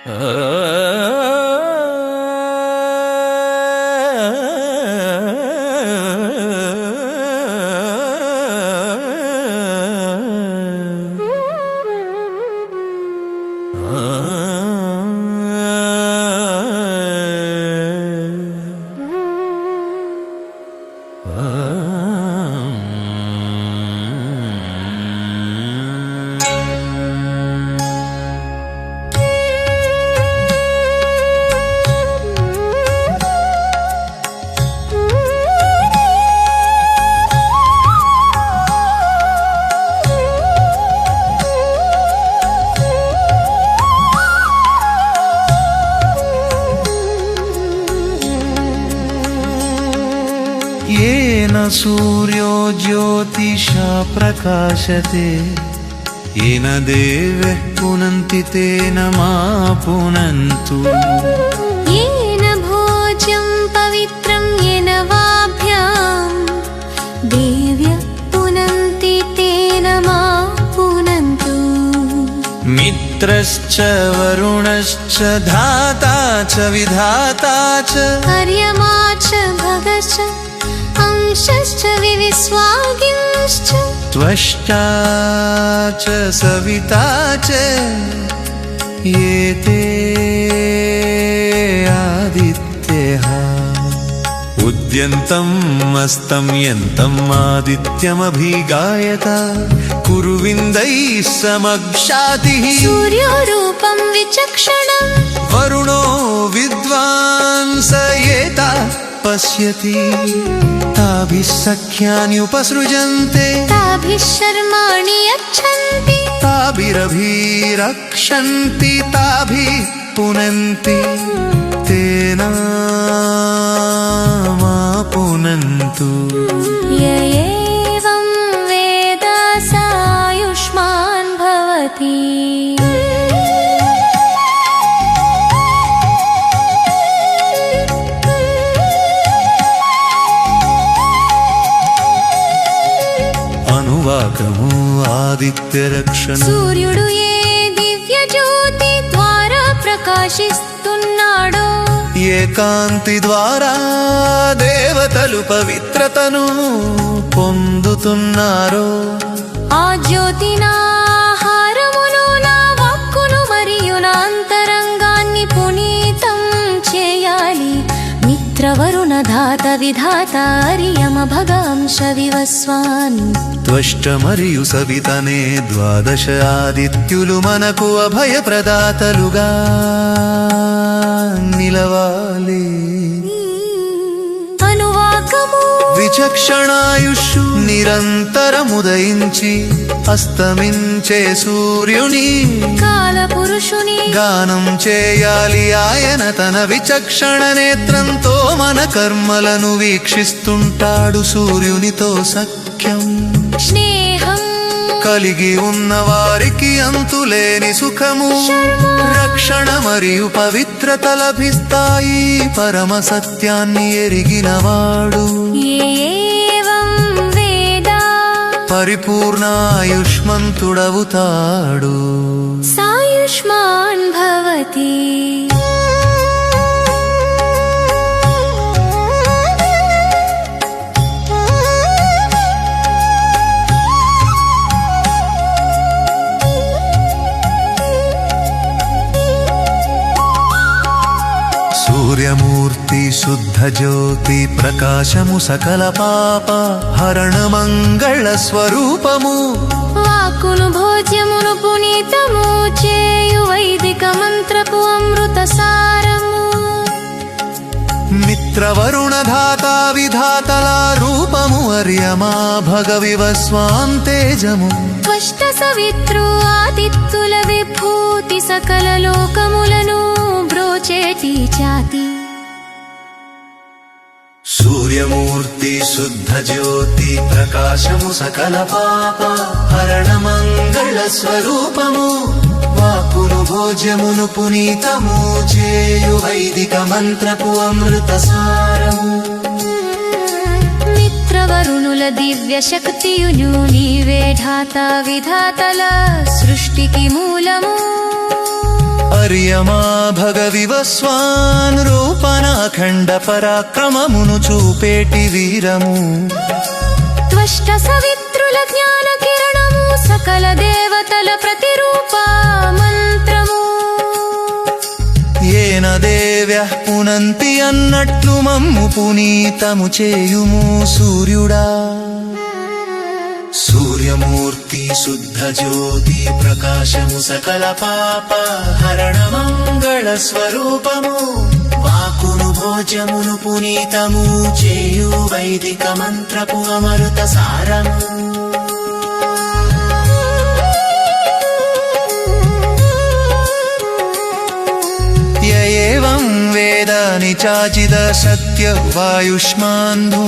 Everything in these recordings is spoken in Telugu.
येन सूर्यो ज्योतिषा प्रकाशते येन देवः पुनन्ति तेन मा पुनन्तु। येन भोज्यं पवित्रं येन वाभ्यां देव्यः पुनन्ति तेन मा पुनन्तु। मित्रश्च वरुणश्च धाता च विधाता च अर्यमा च भगश्च अंशश्च विविस्वागिंश्च त्वष्टा च सविता च ये ते आदित्यः। उद्यन्तम् अस्तम्यन्तम् आदित्यमभिगायत कुरुविन्दैः समक्षातिः। सूर्यो रूपं विचक्षणं वरुणो विद्वान् स एता पश्यति। ताभिः सख्यान्युपसृजन्ते ताभिः शर्माणि यच्छन्ति। ताभिरभिरक्षन्ति ताभिः पुनन्ति तेन मा पुनन्तु। य एवं वेद स आयुष्मान् भवति। అనువాకము ఆదిత్యరక్షణ సూర్యుడు ఏ దివ్య జ్యోతి ద్వారా ప్రకాశిస్తున్నాడో ఏ కాంతి ద్వారా దేవతలు పవిత్రతను పొందుతున్నారో ఆ జ్యోతి నా ఆహారమును నా వాక్కును మరియు నా అంతరంగాన్ని పునీతం చేయాలి. మిత్రవరుణ ధాత విధాత అరియమ భగాంశ వివస్వాన్ త్వష్ట మరియు సవితనే ద్వాదశ ఆదిత్యులు మనకు అభయ ప్రదాతలుగా నిలవాలి. అనువాకము విచక్షణాయుషు నిరంతరముదయించి అస్తమించే సూర్యుని కాల పురుషుని గానం చేయాలి. ఆయన తన విచక్షణ నేత్రంతో మన కర్మలను వీక్షిస్తుంటాడు. సూర్యునితో సఖ్యం స్నేహం కలిగి ఉన్న వారికి అంతులేని సుఖము రక్షణ మరియు పవిత్రత లభిస్తాయి. పరమ సత్యాన్ని ఎరిగినవాడు ఏవం వేద పరిపూర్ణాయుష్మంతుడవుతాడు. సాయుష్మాన్ భవతి. సూర్యమూర్తి శుద్ధ జ్యోతి ప్రకాశము సకల పాప హరణ మంగళ స్వరూపము. వాక్కును భోజ్యమును పునీతము చేయు వైదిక మంత్రపు అమృత సారము. మిత్రవరుణ ధాత విధాతల రూపము అర్యమా భగ వివస్వాంతేజము. త్వష్ట సవితృ ఆదిత్యుల విభూతి సకల లోకములను బ్రోచేటి ఛాతి. సూర్యమూర్తి శుద్ధ జ్యోతి ప్రకాశము సకల పాప హరణ మంగళ స్వరూపము. వాక్కును భోజ్యమును పునీతము చేయు వైదిక మంత్రపు అమృత సారము. మిత్రవరుణుల దివ్య శక్తియును నీవే ధాత విధాతల సృష్టికి మూలము. హర్యమా భగవివస్వాన్ రూపనాఖండ పరాక్రమమును చూపేటి వీరము త్వష్ట సవిత్రుల జ్ఞాన కిరణము సకల దేవతల ప్రతిరూప మంత్రము ఏన దేవ్యః పునంతి అన్నట్లు మమ్ము పునీతము చేయుము సూర్యుడా సూర్యమూర్తి శుద్ధ జ్యోతి ప్రకాశము సకల పాప హరణ మంగళ స్వరూపము వాకును భోజమును పునీతము చేయు వైదిక మంత్రపు అమృత సారము ఏవం వేద నిచాచిద సత్య వాయుష్మాంధో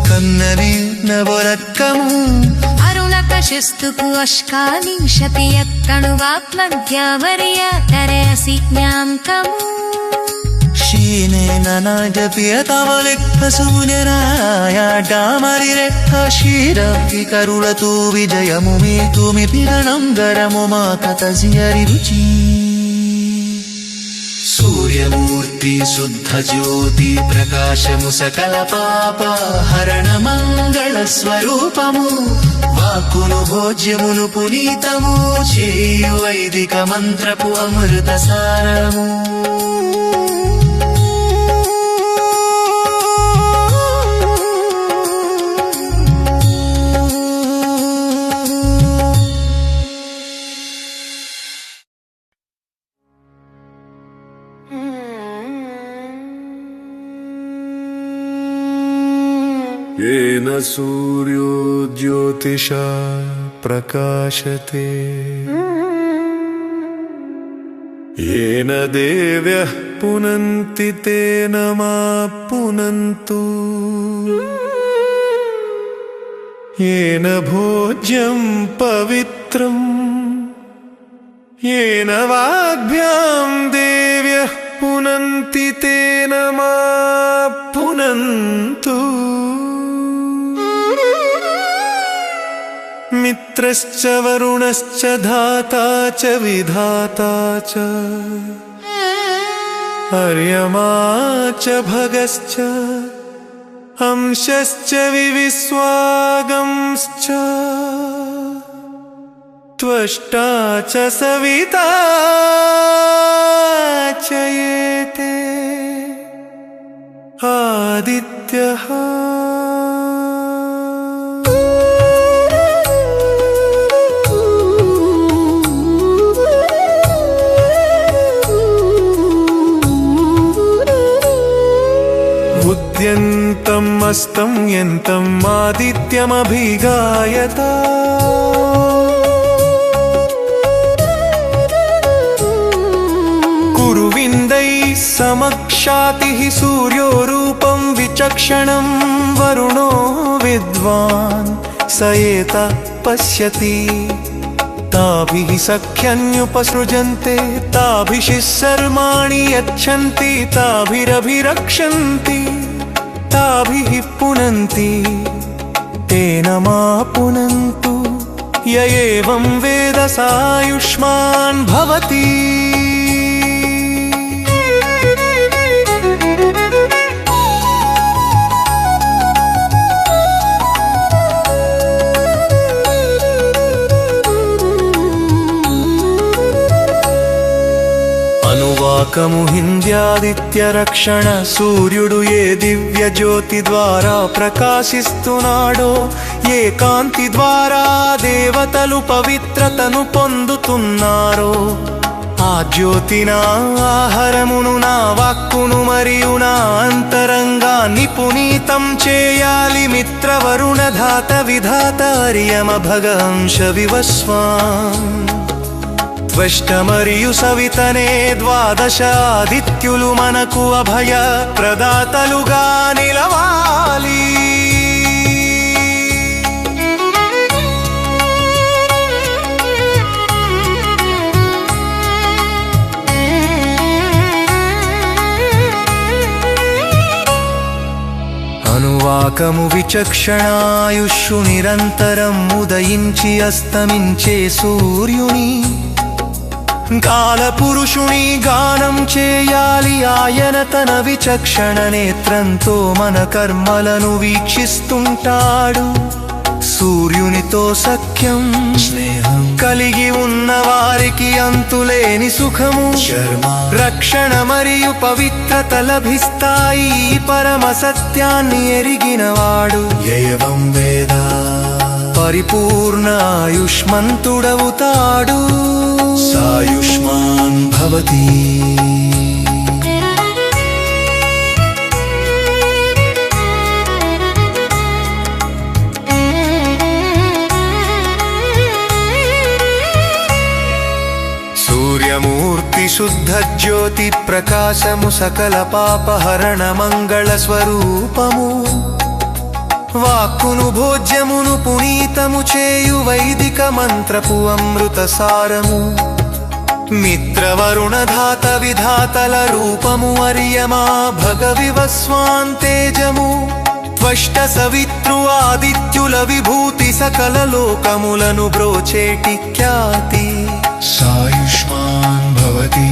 కన్నవి నవరక్కము అరుణకశిస్తుకు అష్కావింశతి యక్కణువాత్మజ్ఞావర్య తరయసి జ్ఞాంకము క్షీణేన నాజప్యతవలిక్తసూర్యరాయ డామరిరెక్క క్షీరవి కరుళతు విజయము మీతుమి పిరణం గరము మా కతజియరి రుచి సూర్యమూర్తి శుద్ధ జ్యోతి ప్రకాశము సకల పాప హరణ మంగళ స్వరూపము వాక్కును భోజ్యమును పునీతము చేయు వైదిక మంత్రపు అమృత సారము येन सूर्यो ज्योतिषा प्रकाशते येन देव्यः पुनन्ति तेन मा पुनन्तु येन भोज्यं पवित्रम् येन वाग्भ्यां देव्यः पुनन्ति तेन मा पुनन्तु मित्रश्च वरुणश्च धाता च विधाता च अर्यमा च भगश्च अंशश्च विविस्वागंश्च त्वष्टा च सविता च येते आदित्यः उद्यन्तम् अस्तं यन्तम् आदित्यमभिगायत कुरुविन्दैः समक्षातिः सूर्यो रूपं विचक्षणं वरुणो विद्वान् स एत पश्यति ताभिः सख्यन्युपसृजन्ते ताभिः सर्माणि यच्छन्ति ताभिरभिरक्षन्ति ताभिः पुनन्ति तेन मा पुनन्तु य एवं वेद सायुष्मान् भवति అనువాకము హింద్యాదిత్య రక్షణ సూర్యుడు ఏ దివ్య జ్యోతి ద్వారా ప్రకాశిస్తున్నాడో ఏ కాంతి ద్వారా దేవతలు పవిత్రతను పొందుతున్నారో ఆ జ్యోతి నా ఆహారమును నా వాక్కును మరియు నా అంతరంగాన్ని పునీతం చేయాలి మిత్రవరుణ ధాత విధాత అర్యమ భగంశ వివస్వాన్ త్వష్ట మరియు సవితనే ద్వాదశ ఆదిత్యులు మనకు అభయ ప్రదాతలుగా నిలవాలి అనువాకము విచక్షణాయుష్షు నిరంతరం ఉదయించి అస్తమించే సూర్యుని కాలపురుషుని గానం చేయాలి ఆయన తన విచక్షణ నేత్రంతో మన కర్మలను వీక్షిస్తుంటాడు. సూర్యునితో సఖ్యం స్నేహం కలిగి ఉన్న వారికి అంతులేని సుఖము రక్షణ మరియు పవిత్రత లభిస్తాయి. పరమ సత్యాన్ని ఎరిగినవాడు ఏవం వేద పరిపూర్ణ ఆయుష్మంతుడవుతాడు. సాయుష్మాన్ భవతి. సూర్యమూర్తి శుద్ధ జ్యోతి ప్రకాశము సకల పాపహరణ మంగళ స్వరూపము. వాక్కును భోజ్యమును పునీతము చేయు వైదిక మంత్రపు అమృత సారము. మిత్రవరుణధాత విధాతల రూపము అర్యమా భగవివస్వాంతేజము. త్వష్ట సవితృ ఆదిత్యుల విభూతి సకల లోకములను బ్రోచేటి ఖ్యాతి. సాయుష్మాన్ భవతి.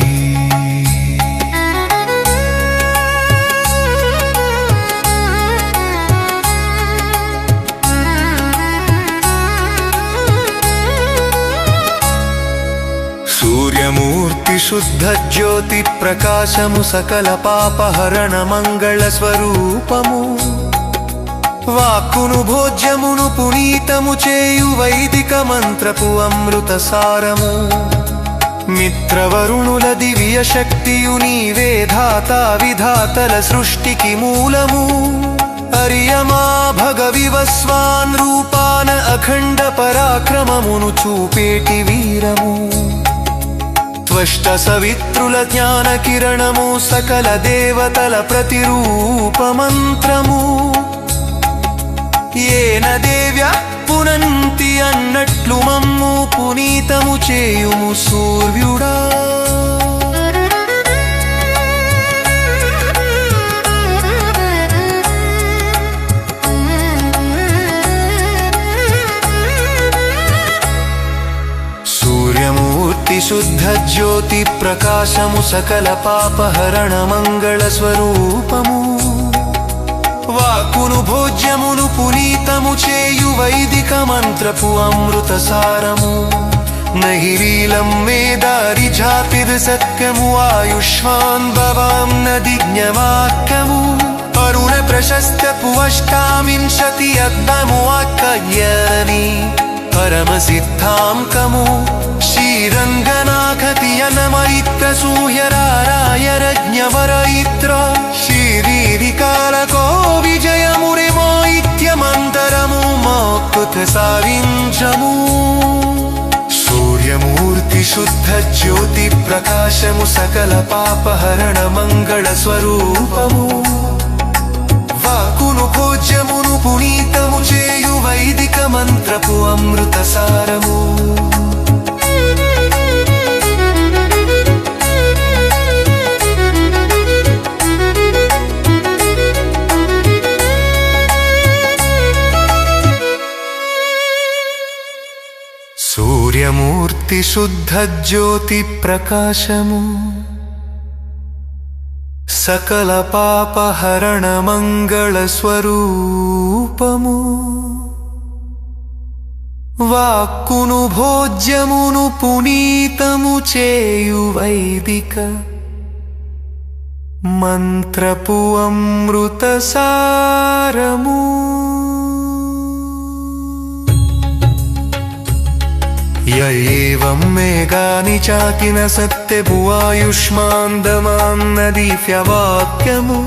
సూర్యమూర్తి శుద్ధ జ్యోతి ప్రకాశము సకల పాపహరణ మంగళ స్వరూపము. వాక్కును భోజ్యమును పునీతము చేయు వైదిక మంత్రపు అమృత సారము. మిత్రవరుణుల దివ్య శక్తియు నీవే ధాత విధాతల సృష్టికి మూలము. అర్యమా భగవివస్వాన్ రూపాన అఖండ పరాక్రమమును చూపేటి వీరము. త్వష్ట సవిత్రుల జ్ఞాన కిరణము సకల దేవతల ప్రతిరూప మంత్రము. ఏన దేవ్య పునంతి అన్నట్లు మమ్ము పునీతము చేయుము సూర్యుడా. సూర్యమూర్తి శుద్ధ జ్యోతి ప్రకాశము సకల పాపహరణ మంగళ స్వరూపము. వాక్కును భోజ్యమును పునీతము చేయు వైదిక మంత్రపు అమృత సారము. నహిరీలం మేదారి జాతిర్ సత్యము ఆయుష్మాన్ భవాం నదిజ్ఞవాక్యము. అరుణ ప్రశస్తపు అష్టావింశతి అద్దము వాక్కయ్యని పరమ సిద్ధాంకము. శ్రీరంగనాఖతి అనమయిత్ర సూయరారాయరజ్ఞవరయిత్ర శ్రీరీరికాలకో విజయమురిమోయిత్యమంతరము మోకృత సావించము. సూర్యమూర్తి శుద్ధ జ్యోతి ప్రకాశము సకల పాపహరణ మంగళ స్వరూపము. వాక్కును భోజ్యమును పునీతము చేయు వైదిక మంత్రపు అమృత సారము. సూర్యమూర్తి శుద్ధ జ్యోతి ప్రకాశము సకల పాపహరణ మంగళ స్వరూపము. వాక్కును భోజ్యమును పునీతము చేయు వైదిక మంత్రపు అమృత సారము. య ఏవం మేఘాని చాకిన సత్యభువాయుష్మాందమాన్నదీప్యవాక్యము.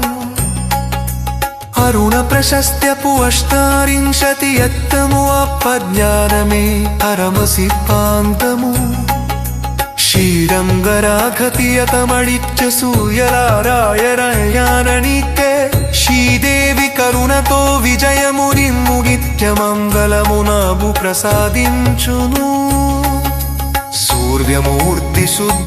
అరుణ ప్రశస్త్యపు అష్టారింశతి యత్తము అప్పజ్ఞానమే పరమసి పాంతము. శ్రీరంగరాఘతియతమళిచ్చ సూయరారాయరయాననికే శ్రీదేవి కరుణతో విజయమురిమ్ముగిత్య మంగళమునాభు ప్రసాదించును. సూర్యమూర్తి శుద్ధ